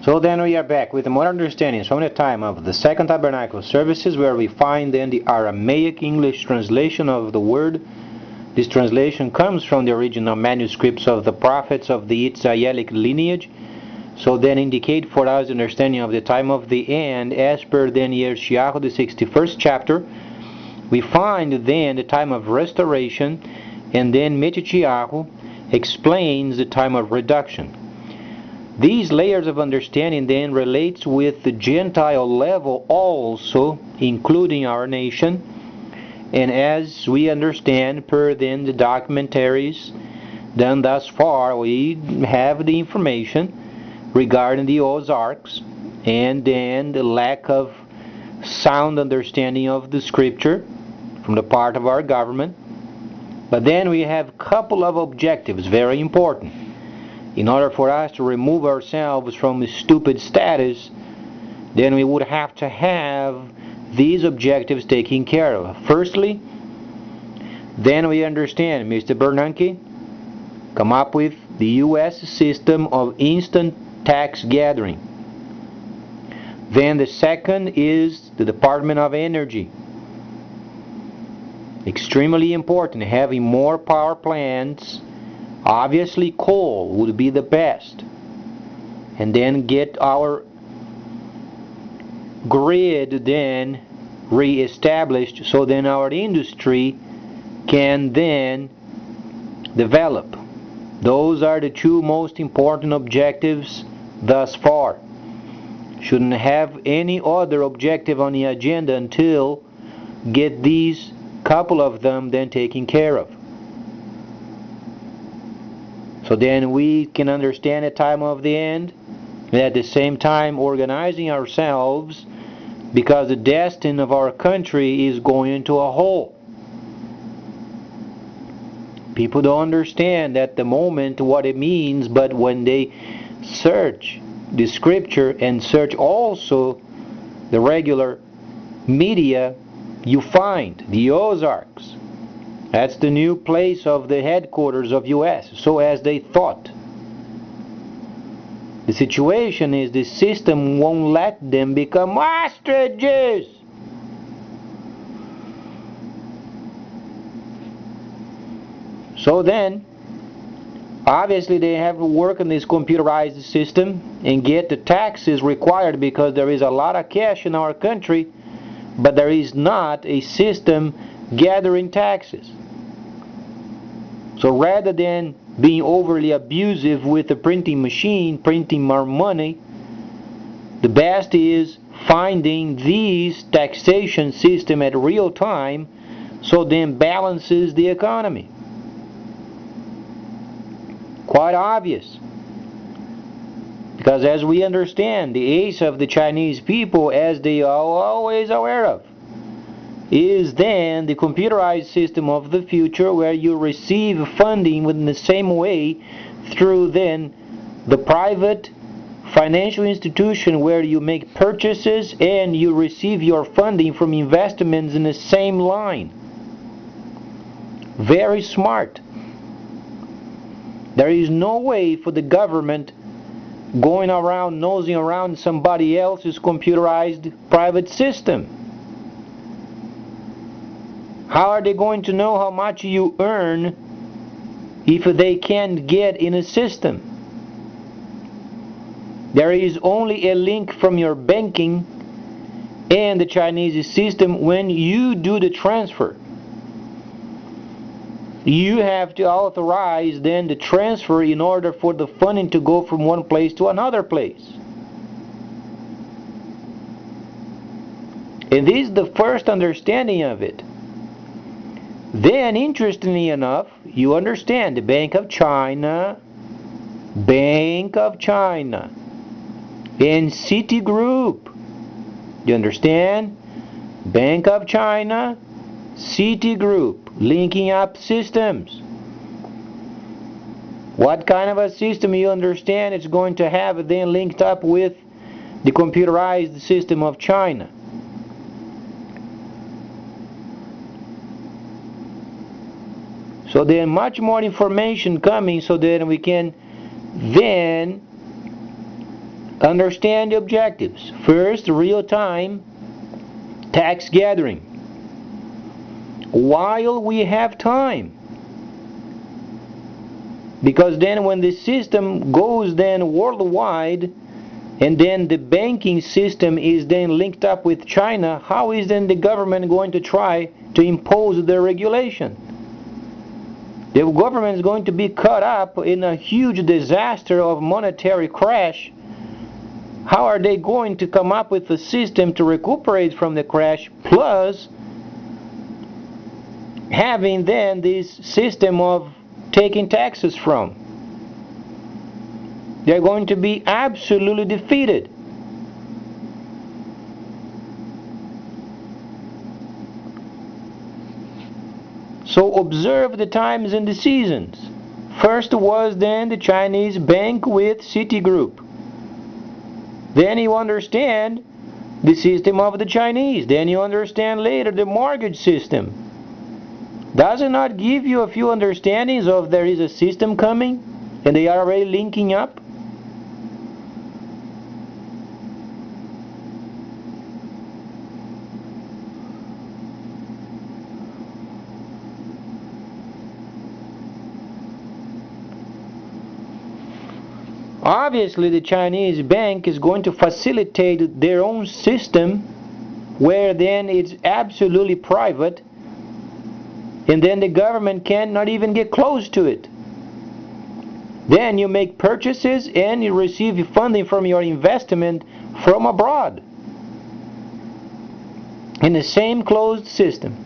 So then we are back with more understandings from the time of the Second Tabernacle services, where we find then the Aramaic English translation of the word. This translation comes from the original manuscripts of the prophets of the Israelic lineage, so then indicate for us understanding of the time of the end as per then Yeshayahu, the 61st chapter. We find then the time of restoration, and then Metityahu explains the time of reduction. These layers of understanding then relates with the Gentile level also, including our nation, and as we understand per then the documentaries done thus far, we have the information regarding the Ozarks, and then the lack of sound understanding of the scripture from the part of our government. But then we have a couple of objectives, very important. In order for us to remove ourselves from a stupid status, then we would have to have these objectives taken care of. Firstly, then we understand Mr. Bernanke come up with the U.S. system of instant tax gathering. Then the second is the Department of Energy. Extremely important, having more power plants. Obviously coal would be the best, and then get our grid then re-established, so then our industry can then develop. Those are the two most important objectives thus far. Shouldn't have any other objective on the agenda until get these couple of them then taken care of. So then we can understand the time of the end, and at the same time organizing ourselves, because the destiny of our country is going into a hole. People don't understand at the moment what it means, but when they search the scripture and search also the regular media, you find the Ozarks. That's the new place of the headquarters of U.S., so as they thought. The situation is the system won't let them become ostriches. So then, obviously they have to work on this computerized system and get the taxes required, because there is a lot of cash in our country, but there is not a system gathering taxes. So rather than being overly abusive with the printing machine, printing more money, the best is finding these taxation system at real time, so then balances the economy. Quite obvious. Because as we understand, the ace of the Chinese people, as they are always aware of, is then the computerized system of the future, where you receive funding in the same way through then the private financial institution, where you make purchases and you receive your funding from investments in the same line. Very smart. There is no way for the government going around nosing around somebody else's computerized private system. How are they going to know how much you earn if they can't get in a system? There is only a link from your banking and the Chinese system when you do the transfer. You have to authorize then the transfer in order for the funding to go from one place to another place. And this is the first understanding of it. Then, interestingly enough, you understand the Bank of China, and Citigroup. You understand? Bank of China, Citigroup, linking up systems. What kind of a system you understand it's going to have then linked up with the computerized system of China? So then much more information coming, so that we can then understand the objectives. First, real-time tax gathering. While we have time. Because then when the system goes then worldwide, and then the banking system is then linked up with China, how is then the government going to try to impose their regulation? The government is going to be caught up in a huge disaster of monetary crash. How are they going to come up with a system to recuperate from the crash, plus having then this system of taking taxes from? They're going to be absolutely defeated. So observe the times and the seasons. First was then the Chinese bank with Citigroup. Then you understand the system of the Chinese. Then you understand later the mortgage system. Does it not give you a few understandings of there is a system coming and they are already linking up? Obviously, the Chinese bank is going to facilitate their own system, where then it's absolutely private, and then the government cannot even get close to it. Then you make purchases and you receive funding from your investment from abroad in the same closed system.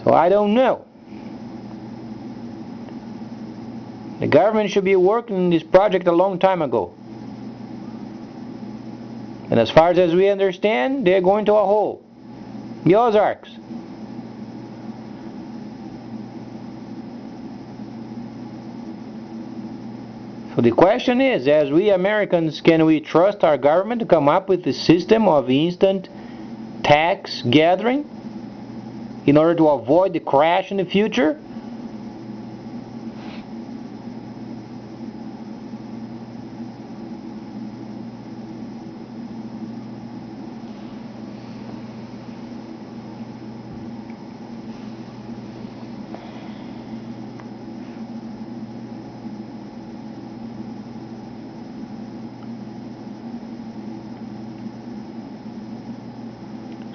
So I don't know. The government should be working on this project a long time ago. And as far as we understand, they're going to a hole. The Ozarks. So the question is, as we Americans, can we trust our government to come up with a system of instant tax gathering in order to avoid the crash in the future?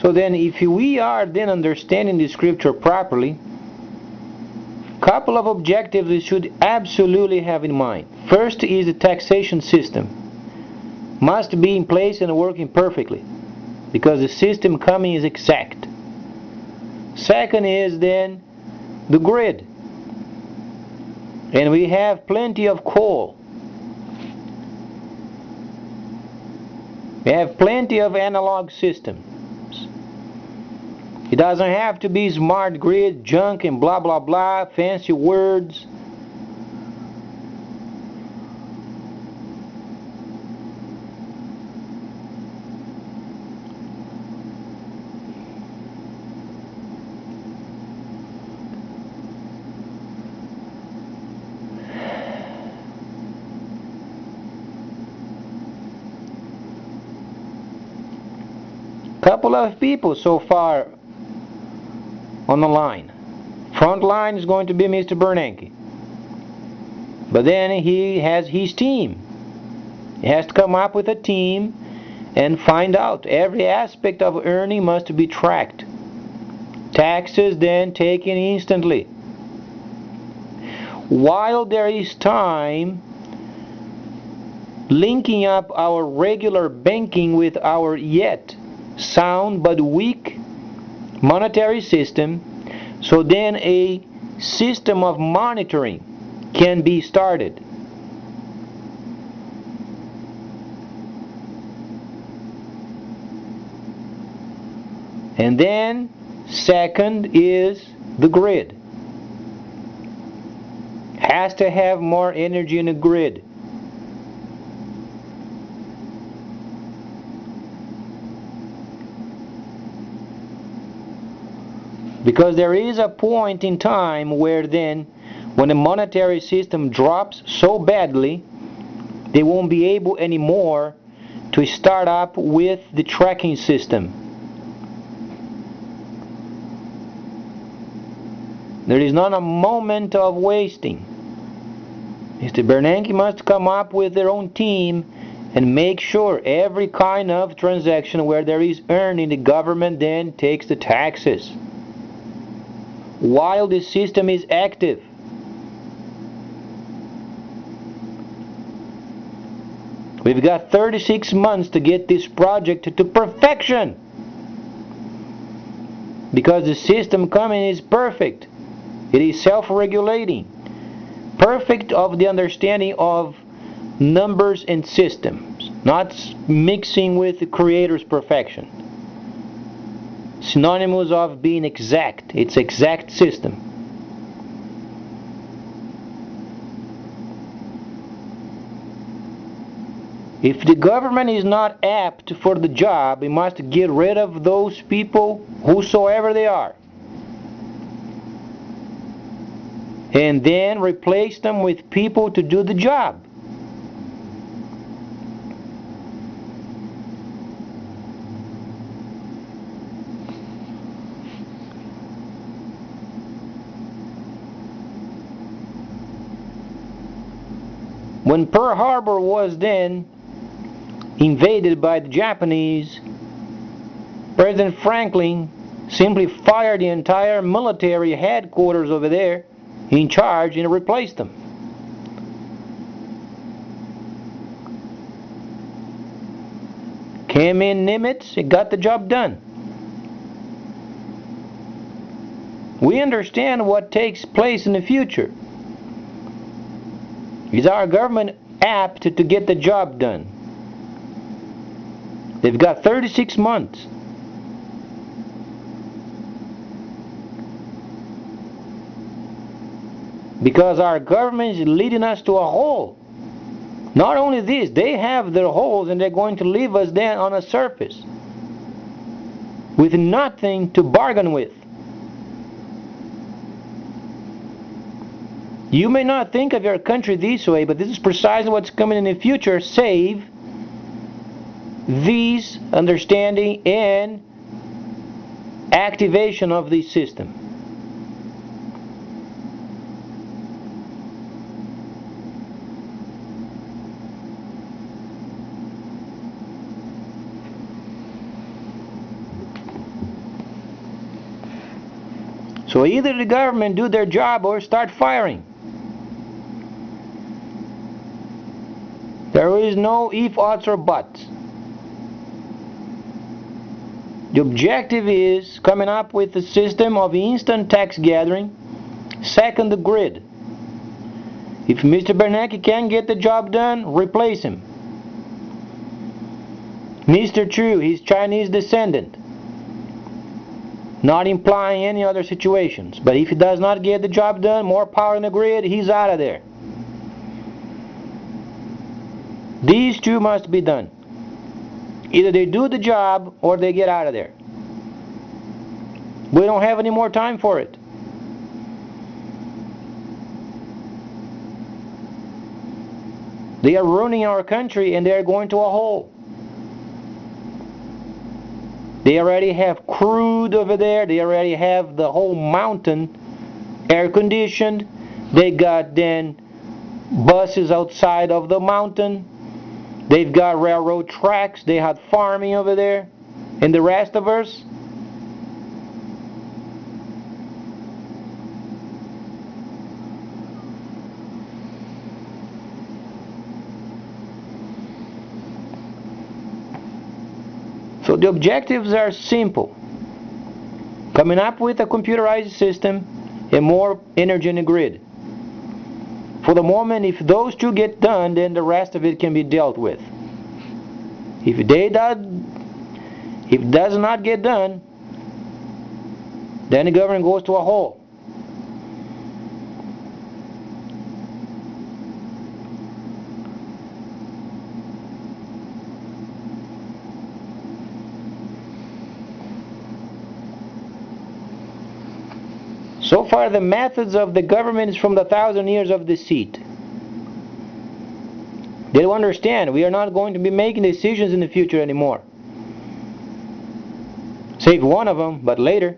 So then, if we are then understanding the scripture properly, couple of objectives we should absolutely have in mind. First is the taxation system. Must be in place and working perfectly, because the system coming is exact. Second is then the grid. And we have plenty of coal. We have plenty of analog systems. It doesn't have to be smart grid, junk, and blah blah blah, fancy words. Couple of people so far on the line. Front line is going to be Mr. Bernanke. But then he has his team. He has to come up with a team and find out. Every aspect of earning must be tracked. Taxes then taken instantly. While there is time, linking up our regular banking with our yet sound but weak monetary system, so then a system of monitoring can be started. And then second is the grid. Has to have more energy in the grid. Because there is a point in time where then, when the monetary system drops so badly, they won't be able anymore to start up with the tracking system. There is not a moment of wasting. Mr. Bernanke must come up with their own team and make sure every kind of transaction where there is earning, the government then takes the taxes while the system is active. We've got 36 months to get this project to perfection, because the system coming is perfect. It is self-regulating, perfect of the understanding of numbers and systems, not mixing with the creator's perfection. Synonymous of being exact. It's exact system. If the government is not apt for the job, we must get rid of those people, whosoever they are, and then replace them with people to do the job. When Pearl Harbor was then invaded by the Japanese, President Franklin simply fired the entire military headquarters over there in charge and replaced them. Came in Nimitz, it got the job done. We understand what takes place in the future. Is our government apt to get the job done? They've got 36 months. Because our government is leading us to a hole. Not only this, they have their holes and they're going to leave us then on a surface with nothing to bargain with. You may not think of your country this way, but this is precisely what's coming in the future, save these understanding and activation of this system. So either the government do their job or start firing. There is no if, odds, or buts. The objective is coming up with a system of instant tax gathering. Second, the grid. If Mr. Bernanke can't get the job done, replace him. Mr. Chu, he's Chinese descendant. Not implying any other situations. But if he does not get the job done, more power in the grid, he's out of there. These two must be done. Either they do the job or they get out of there. We don't have any more time for it. They are ruining our country and they are going to a hole. They already have crude over there. They already have the whole mountain air conditioned. They got then buses outside of the mountain. They've got railroad tracks. They had farming over there. And the rest of us? So the objectives are simple. Coming up with a computerized system and more energy in the grid. For the moment, if those two get done, then the rest of it can be dealt with. If it does not get done, then the government goes to a hole. So far the methods of the government is from the 1,000 years of deceit. They don't understand we are not going to be making decisions in the future anymore. Save one of them, but later.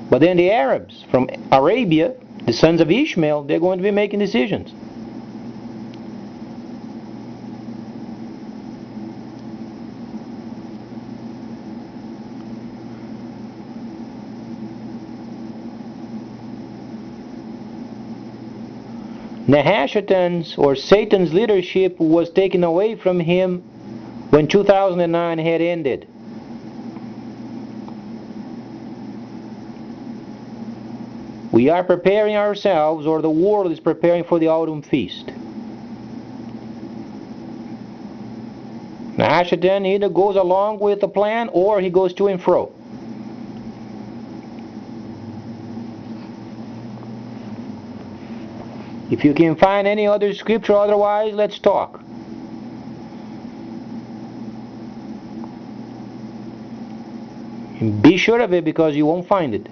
But then the Arabs from Arabia, the sons of Ishmael, they're going to be making decisions. Nehashatan's or Satan's leadership was taken away from him when 2009 had ended. We are preparing ourselves, or the world is preparing for the autumn feast. Nehashatan either goes along with the plan or he goes to and fro. If you can find any other scripture otherwise, let's talk. And be sure of it because you won't find it.